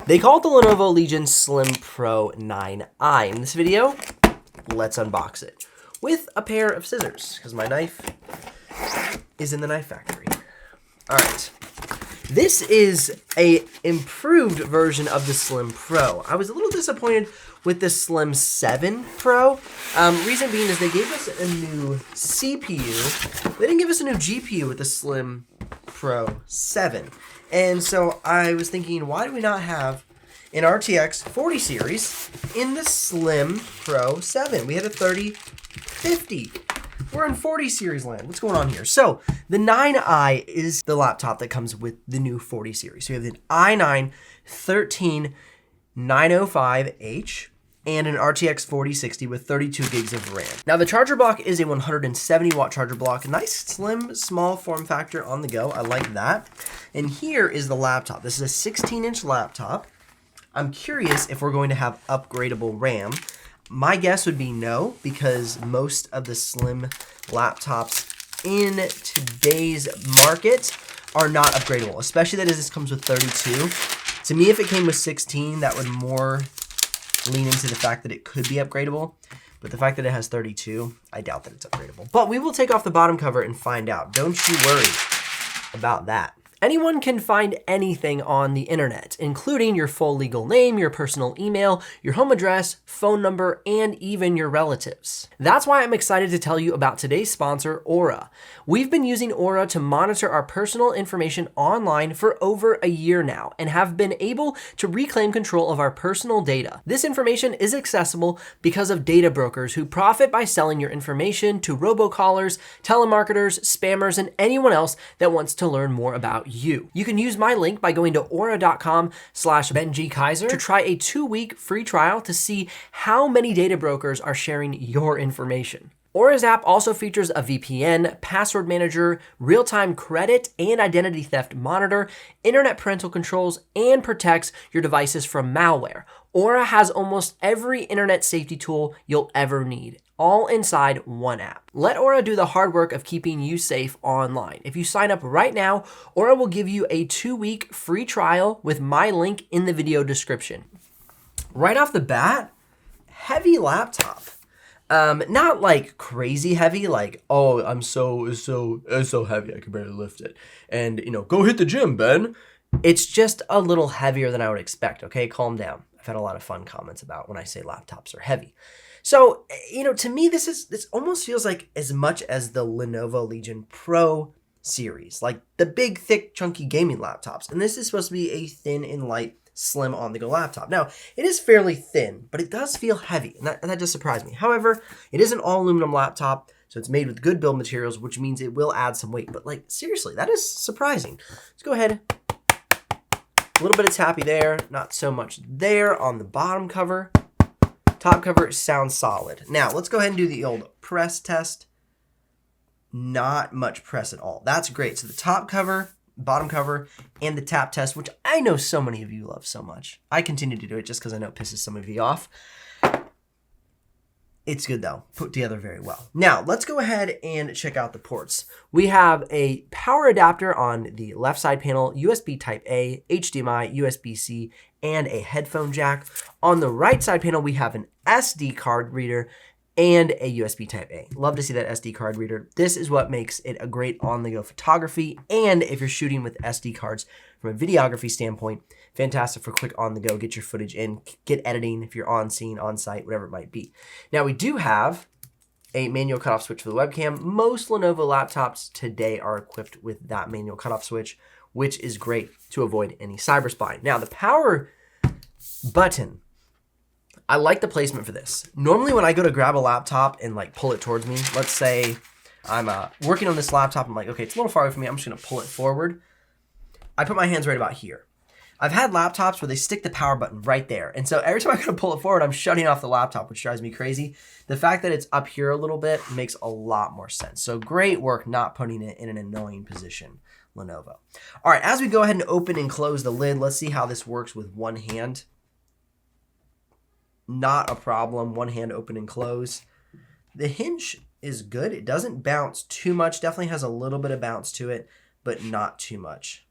They call it the Lenovo Legion Slim Pro 9i. In this video, let's unbox it with a pair of scissors because my knife is in the knife factory. All right. This is a improved version of the Slim Pro. I was a little disappointed with the Slim 7 Pro. Reason being is they gave us a new CPU. They didn't give us a new GPU with the Slim Pro 7. And so I was thinking, why do we not have an RTX 40 series in the Slim Pro 7? We had a 3050. We're in 40 series land. What's going on here? So the 9i is the laptop that comes with the new 40 series. So you have the i9 13905H and an RTX 4060 with 32 gigs of RAM. Now the charger block is a 170 watt charger block. Nice slim, small form factor on the go. I like that. And here is the laptop. This is a 16-inch laptop. I'm curious if we're going to have upgradable RAM. My guess would be no, because most of the slim laptops in today's market are not upgradable, especially that as this comes with 32. To me, if it came with 16, that would more lean into the fact that it could be upgradable. But the fact that it has 32, I doubt that it's upgradable. But we will take off the bottom cover and find out. Don't you worry about that. Anyone can find anything on the internet, including your full legal name, your personal email, your home address, phone number, and even your relatives. That's why I'm excited to tell you about today's sponsor, Aura. We've been using Aura to monitor our personal information online for over a year now and have been able to reclaim control of our personal data. This information is accessible because of data brokers who profit by selling your information to robocallers, telemarketers, spammers, and anyone else that wants to learn more about you. You can use my link by going to aura.com/BenjiKaiser to try a 2-week free trial to see how many data brokers are sharing your information. Aura's app also features a VPN, password manager, real-time credit and identity theft monitor, internet parental controls, and protects your devices from malware. Aura has almost every internet safety tool you'll ever need, all inside one app. Let Aura do the hard work of keeping you safe online. If you sign up right now, Aura will give you a 2-week free trial with my link in the video description. Right off the bat, heavy laptop. Not like crazy heavy, like, oh, it's so heavy I can barely lift it. And, go hit the gym, Ben. It's just a little heavier than I would expect, okay? Calm down. I've had a lot of fun comments about when I say laptops are heavy. So, to me, this almost feels like as much as the Lenovo Legion Pro series, like the big, thick, chunky gaming laptops. And this is supposed to be a thin and light, slim on-the-go laptop. Now, it is fairly thin, but it does feel heavy, and that does surprise me. However, it is an all-aluminum laptop, so it's made with good build materials, which means it will add some weight. But, seriously, that is surprising. Let's go ahead. A little bit of tappy there, not so much there on the bottom cover. Top cover sounds solid. Now, let's go ahead and do the old press test. Not much press at all. That's great. So the top cover, bottom cover, and the tap test, which I know so many of you love so much. I continue to do it just because I know it pisses some of you off. It's good though, put together very well. Now, let's go ahead and check out the ports. We have a power adapter on the left side panel, USB Type A, HDMI, USB-C, and a headphone jack. On the right side panel, we have an SD card reader and a USB Type A. Love to see that SD card reader. This is what makes it a great on-the-go photography. And if you're shooting with SD cards from a videography standpoint, fantastic for quick on-the-go, get your footage in, get editing if you're on scene, on site, whatever it might be. Now we do have a manual cutoff switch for the webcam. Most Lenovo laptops today are equipped with that manual cutoff switch, which is great to avoid any cyber spying. Now the power button, I like the placement for this. Normally when I go to grab a laptop and pull it towards me, let's say I'm working on this laptop, I'm like, okay, it's a little far away from me, I'm just gonna pull it forward. I put my hands right about here. I've had laptops where they stick the power button right there. And so every time I go to pull it forward, I'm shutting off the laptop, which drives me crazy. The fact that it's up here a little bit makes a lot more sense. So great work not putting it in an annoying position, Lenovo. All right, as we go ahead and open and close the lid, let's see how this works with one hand. Not a problem, one hand open and close. The hinge is good. It doesn't bounce too much. Definitely has a little bit of bounce to it, but not too much.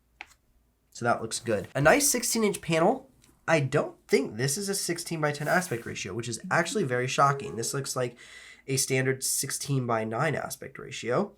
So that looks good. A nice 16-inch panel. I don't think this is a 16:10 aspect ratio, which is actually very shocking. This looks like a standard 16:9 aspect ratio.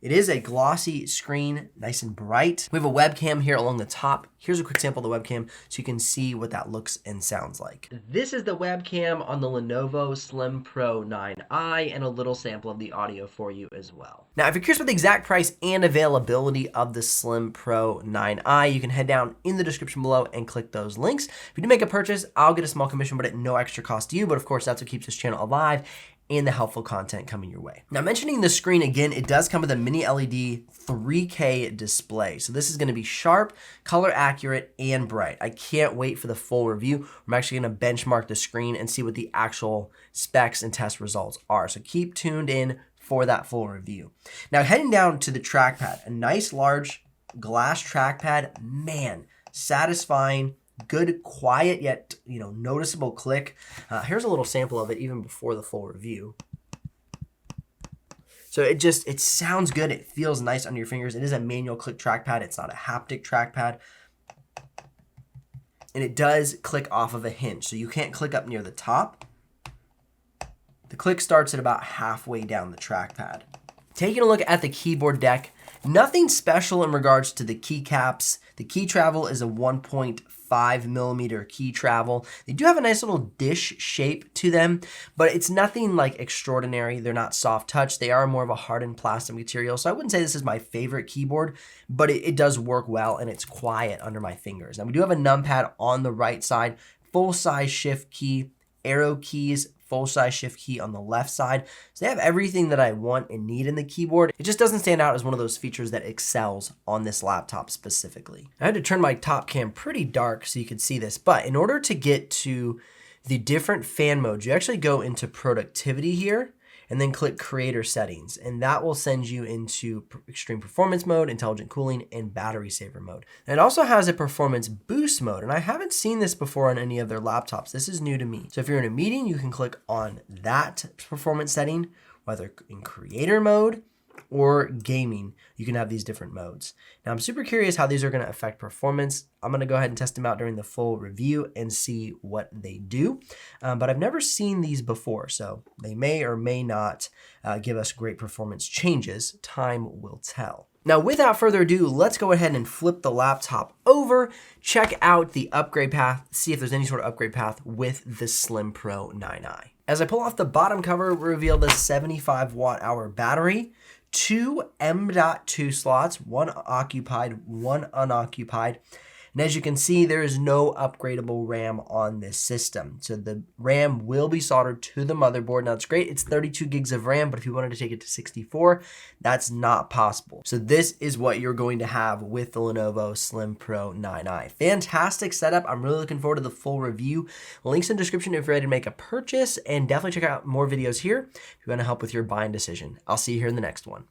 It is a glossy screen, nice and bright. We have a webcam here along the top. Here's a quick sample of the webcam so you can see what that looks and sounds like. This is the webcam on the Lenovo Slim Pro 9i and a little sample of the audio for you as well. Now, if you're curious about the exact price and availability of the Slim Pro 9i, you can head down in the description below and click those links. If you do make a purchase, I'll get a small commission, but at no extra cost to you. But of course, that's what keeps this channel alive and the helpful content coming your way. Now, mentioning the screen again, it does come with a mini LED 3K display. So this is gonna be sharp, color accurate, and bright. I can't wait for the full review. I'm actually gonna benchmark the screen and see what the actual specs and test results are. So keep tuned in for that full review. Now, heading down to the trackpad, a nice large glass trackpad, man, satisfying, good, quiet, yet noticeable click. Here's a little sample of it even before the full review. So it sounds good. It feels nice under your fingers. It is a manual click trackpad. It's not a haptic trackpad. And it does click off of a hinge. So you can't click up near the top. The click starts at about halfway down the trackpad. Taking a look at the keyboard deck, nothing special in regards to the keycaps. The key travel is a 1.5 millimeter key travel. They do have a nice little dish shape to them, but it's nothing like extraordinary. They're not soft touch. They are more of a hardened plastic material. So I wouldn't say this is my favorite keyboard, but it does work well and it's quiet under my fingers. Now we do have a numpad on the right side, full size shift key, arrow keys, full-size shift key on the left side. So they have everything that I want and need in the keyboard. It just doesn't stand out as one of those features that excels on this laptop specifically. I had to turn my top cam pretty dark so you could see this, but in order to get to the different fan modes, you actually go into productivity here and then click creator settings, and that will send you into extreme performance mode, intelligent cooling, and battery saver mode. And it also has a performance boost mode, and I haven't seen this before on any of their laptops. This is new to me. So if you're in a meeting, you can click on that performance setting, whether in creator mode or gaming, you can have these different modes. Now I'm super curious how these are gonna affect performance. I'm gonna go ahead and test them out during the full review and see what they do. But I've never seen these before, so they may or may not give us great performance changes. Time will tell. Now, without further ado, let's go ahead and flip the laptop over, check out the upgrade path, see if there's any sort of upgrade path with the Slim Pro 9i. As I pull off the bottom cover, we reveal the 75 watt-hour battery, 2 M.2 slots, one occupied, one unoccupied. And as you can see, there is no upgradable RAM on this system. So the RAM will be soldered to the motherboard. Now it's great, it's 32 gigs of RAM, but if you wanted to take it to 64, that's not possible. So this is what you're going to have with the Lenovo Slim Pro 9i. Fantastic setup. I'm really looking forward to the full review. Links in the description if you're ready to make a purchase, and definitely check out more videos here if you want to help with your buying decision. I'll see you here in the next one.